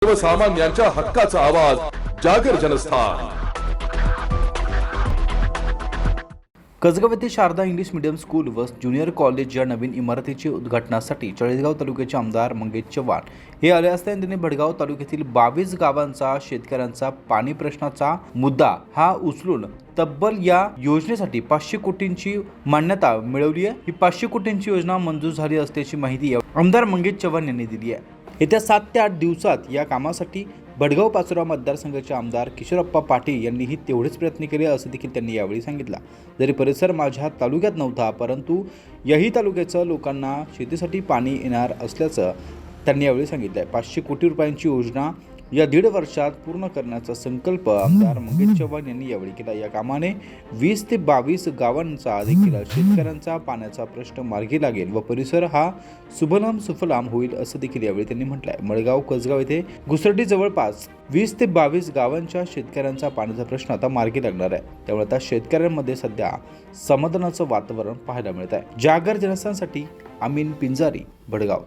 सर्वसामान्यांच्या हक्काचा आवाज जागर जनस्थान। कसगाव येथे शारदा इंग्लिश मीडियम स्कूल व ज्युनियर कॉलेज या नवीन इमारतीच्या उद्घाटनासाठी चाळीसगाव तालुक्याचे आमदार मंगेश चव्हाण हे आले असता त्यांनी भडगाव तालुक्यातील 22 गावांचा शेतकऱ्यांचा पाणी प्रश्नाचा मुद्दा हा उचलून तब्बल या योजनेसाठी 500 कोटींची मान्यता मिळवली आहे। ही 500 कोटींची योजना मंजूर झाली असल्याची माहिती आमदार मंगेश चव्हाण यांनी दिली आहे। येत्या 7 ते 8 दिवसात या कामासाठी भडगाव पाचोरा मतदारसंघाचे आमदार किशोरप्पा पाटील यांनीही तेवढेच प्रयत्न केले असं देखील त्यांनी यावेळी सांगितलं। जरी परिसर माझ्या तालुक्यात नव्हता, परंतु याही तालुक्याच्या लोकांना शेतीसाठी पाणी येणार असल्याचं त्यांनी यावेळी सांगितलं। 500 कोटी रुपयांची योजना या 1.5 वर्षात पूर्ण करण्याचा संकल्प आमदार मंगेश चव्हाण यांनी यावेळी केला। या कामाने 20 ते 22 गावांचा देखील शेतकऱ्यांचा पाण्याचा प्रश्न मार्गी लागेल व परिसर हा सुभलाम सुफलाम होईल असं देखील यावेळी त्यांनी म्हटलंय। मळगाव कसगाव येथे घुसरडी जवळपास 20 ते 22 गावांच्या शेतकऱ्यांचा पाण्याचा प्रश्न आता मार्गी लागणार आहे। त्यामुळे आता शेतकऱ्यांमध्ये सध्या समाधानाचं वातावरण पाहायला मिळत आहे। जागर जनस्थानसाठी अमीन पिंजारी, भडगाव।